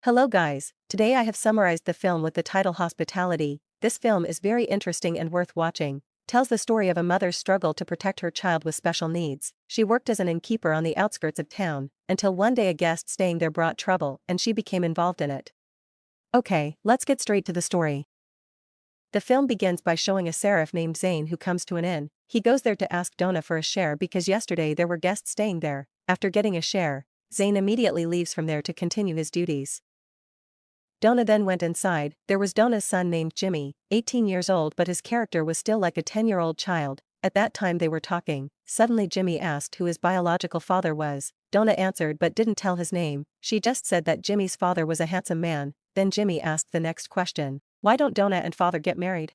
Hello guys, today I have summarized the film with the title Hospitality. This film is very interesting and worth watching. Tells the story of a mother's struggle to protect her child with special needs. She worked as an innkeeper on the outskirts of town, until one day a guest staying there brought trouble and she became involved in it. Okay, let's get straight to the story. The film begins by showing a seraph named Zane who comes to an inn. He goes there to ask Donna for a share because yesterday there were guests staying there. After getting a share, Zane immediately leaves from there to continue his duties. Donna then went inside. There was Donna's son named Jimmy, 18 years old, but his character was still like a 10-year-old child. At that time they were talking. Suddenly Jimmy asked who his biological father was. Donna answered but didn't tell his name. She just said that Jimmy's father was a handsome man. Then Jimmy asked the next question. Why don't Donna and father get married?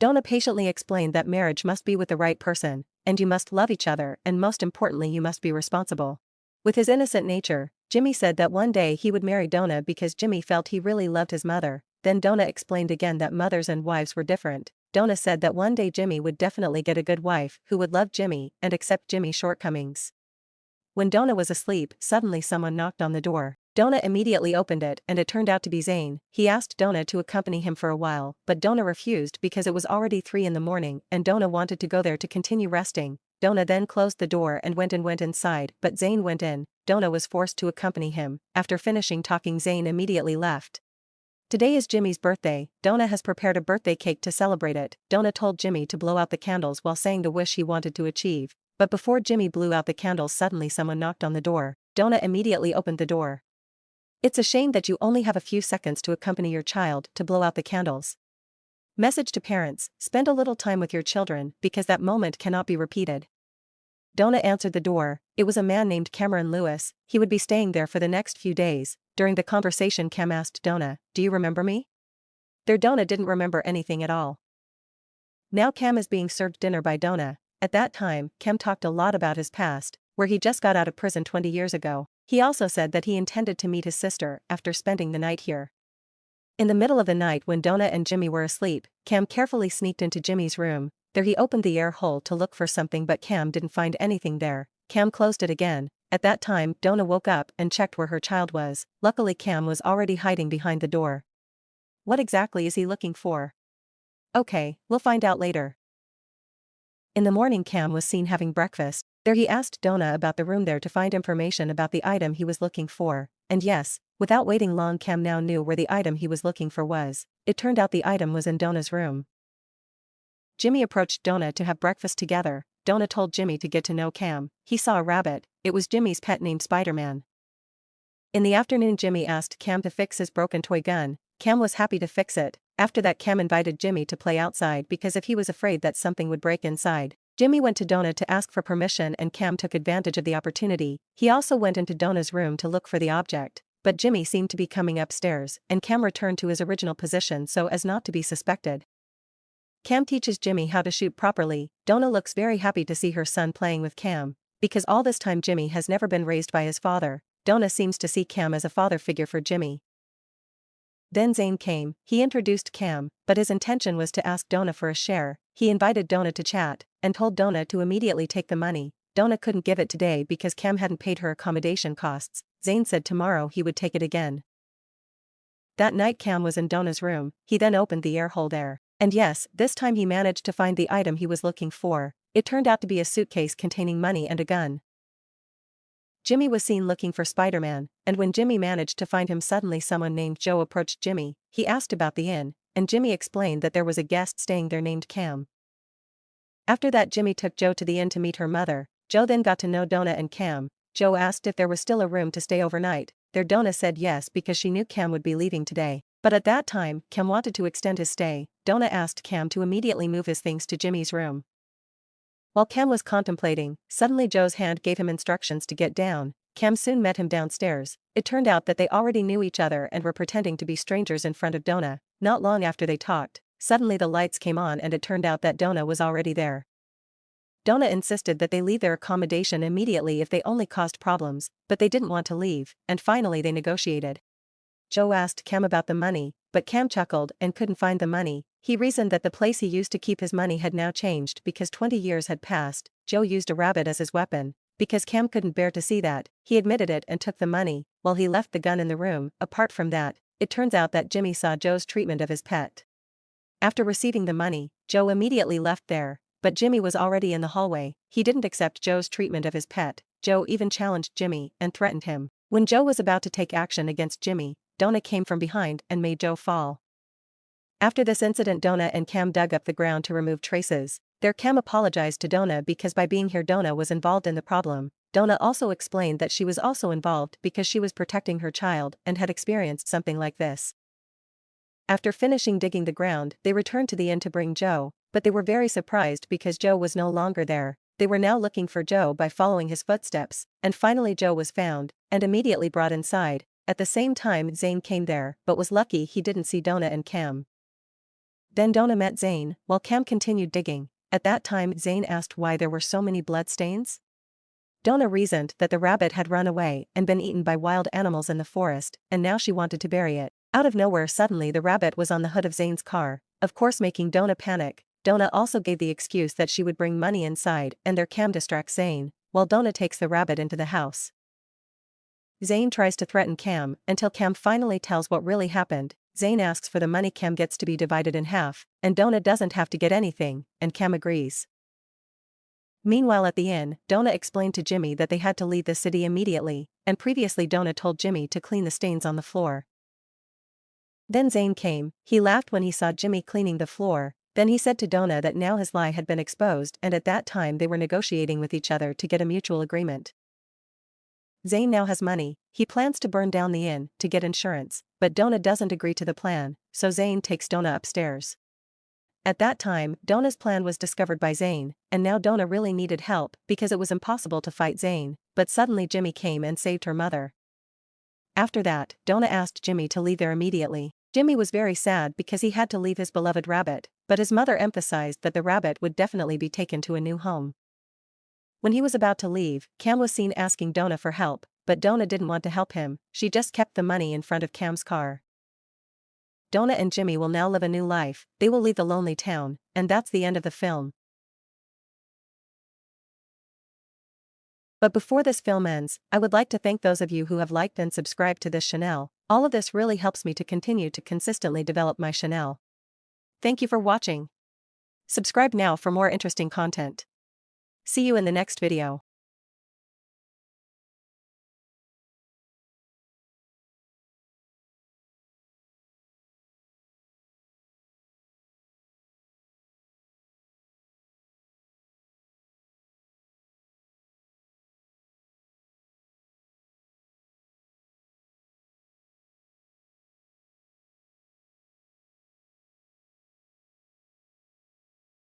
Donna patiently explained that marriage must be with the right person, and you must love each other, and most importantly you must be responsible. With his innocent nature, Jimmy said that one day he would marry Donna because Jimmy felt he really loved his mother. Then Donna explained again that mothers and wives were different. Donna said that one day Jimmy would definitely get a good wife who would love Jimmy and accept Jimmy's shortcomings. When Donna was asleep, suddenly someone knocked on the door. Donna immediately opened it and it turned out to be Zane. He asked Donna to accompany him for a while, but Donna refused because it was already 3 in the morning and Donna wanted to go there to continue resting. Donna then closed the door and went inside, but Zane went in. Donna was forced to accompany him. After finishing talking, Zane immediately left. Today is Jimmy's birthday. Donna has prepared a birthday cake to celebrate it. Donna told Jimmy to blow out the candles while saying the wish he wanted to achieve. But before Jimmy blew out the candles, suddenly someone knocked on the door. Donna immediately opened the door. It's a shame that you only have a few seconds to accompany your child to blow out the candles. Message to parents, spend a little time with your children because that moment cannot be repeated. Donna answered the door. It was a man named Cameron Lewis. He would be staying there for the next few days. During the conversation, Cam asked Donna, "Do you remember me?" Donna didn't remember anything at all. Now Cam is being served dinner by Donna. At that time, Cam talked a lot about his past, where he just got out of prison 20 years ago. He also said that he intended to meet his sister after spending the night here. In the middle of the night when Donna and Jimmy were asleep, Cam carefully sneaked into Jimmy's room. There he opened the air hole to look for something but Cam didn't find anything there. Cam closed it again. At that time, Donna woke up and checked where her child was. Luckily Cam was already hiding behind the door. What exactly is he looking for? Okay, we'll find out later. In the morning Cam was seen having breakfast. There he asked Donna about the room there to find information about the item he was looking for. And yes, without waiting long, Cam now knew where the item he was looking for was. It turned out the item was in Donna's room. Jimmy approached Donna to have breakfast together. Donna told Jimmy to get to know Cam. He saw a rabbit. It was Jimmy's pet named Spider-Man. In the afternoon Jimmy asked Cam to fix his broken toy gun. Cam was happy to fix it. After that Cam invited Jimmy to play outside because if he was afraid that something would break inside. Jimmy went to Donna to ask for permission and Cam took advantage of the opportunity. He also went into Donna's room to look for the object. But Jimmy seemed to be coming upstairs and Cam returned to his original position so as not to be suspected. Cam teaches Jimmy how to shoot properly. Donna looks very happy to see her son playing with Cam. Because all this time Jimmy has never been raised by his father, Donna seems to see Cam as a father figure for Jimmy. Then Zane came. He introduced Cam, but his intention was to ask Donna for a share. He invited Donna to chat, and told Donna to immediately take the money. Donna couldn't give it today because Cam hadn't paid her accommodation costs. Zane said tomorrow he would take it again. That night Cam was in Donna's room. He then opened the air hole there. And yes, this time he managed to find the item he was looking for. It turned out to be a suitcase containing money and a gun. Jimmy was seen looking for Spider-Man, and when Jimmy managed to find him, suddenly someone named Joe approached Jimmy. He asked about the inn, and Jimmy explained that there was a guest staying there named Cam. After that Jimmy took Joe to the inn to meet her mother. Joe then got to know Donna and Cam. Joe asked if there was still a room to stay overnight. Donna said yes because she knew Cam would be leaving today. But at that time, Cam wanted to extend his stay. Donna asked Cam to immediately move his things to Jimmy's room. While Cam was contemplating, suddenly Joe's hand gave him instructions to get down. Cam soon met him downstairs. It turned out that they already knew each other and were pretending to be strangers in front of Donna. Not long after they talked, suddenly the lights came on and it turned out that Donna was already there. Donna insisted that they leave their accommodation immediately if they only caused problems, but they didn't want to leave, and finally they negotiated. Joe asked Cam about the money, but Cam chuckled and couldn't find the money. He reasoned that the place he used to keep his money had now changed because 20 years had passed. Joe used a rabbit as his weapon. because Cam couldn't bear to see that. He admitted it and took the money, while he left the gun in the room. Apart from that, it turns out that Jimmy saw Joe's treatment of his pet. After receiving the money, Joe immediately left there, but Jimmy was already in the hallway. He didn't accept Joe's treatment of his pet. Joe even challenged Jimmy and threatened him. When Joe was about to take action against Jimmy, Donna came from behind and made Joe fall. After this incident, Donna and Cam dug up the ground to remove traces. Cam apologized to Donna because by being here Donna was involved in the problem. Donna also explained that she was also involved because she was protecting her child and had experienced something like this. After finishing digging the ground, they returned to the inn to bring Joe, but they were very surprised because Joe was no longer there. They were now looking for Joe by following his footsteps, and finally Joe was found, and immediately brought inside. At the same time Zane came there, but was lucky he didn't see Donna and Cam. Then Donna met Zane, while Cam continued digging. At that time Zane asked why there were so many bloodstains. Donna reasoned that the rabbit had run away and been eaten by wild animals in the forest, and now she wanted to bury it. Out of nowhere suddenly the rabbit was on the hood of Zane's car, of course making Donna panic. Donna also gave the excuse that she would bring money inside, and Cam distracts Zane, while Donna takes the rabbit into the house. Zane tries to threaten Cam until Cam finally tells what really happened. Zane asks for the money. Cam gets to be divided in half, and Donna doesn't have to get anything, and Cam agrees. Meanwhile at the inn, Donna explained to Jimmy that they had to leave the city immediately, and previously Donna told Jimmy to clean the stains on the floor. Then Zane came. He laughed when he saw Jimmy cleaning the floor. Then he said to Donna that now his lie had been exposed, and at that time they were negotiating with each other to get a mutual agreement. Zane now has money. He plans to burn down the inn to get insurance, but Donna doesn't agree to the plan, so Zane takes Donna upstairs. At that time, Donna's plan was discovered by Zane, and now Donna really needed help because it was impossible to fight Zane, but suddenly Jimmy came and saved her mother. After that, Donna asked Jimmy to leave there immediately. Jimmy was very sad because he had to leave his beloved rabbit, but his mother emphasized that the rabbit would definitely be taken to a new home. When he was about to leave, Cam was seen asking Donna for help, but Donna didn't want to help him. She just kept the money in front of Cam's car. Donna and Jimmy will now live a new life. They will leave the lonely town, and that's the end of the film. But before this film ends, I would like to thank those of you who have liked and subscribed to this channel. All of this really helps me to continue to consistently develop my channel. Thank you for watching. Subscribe now for more interesting content. See you in the next video.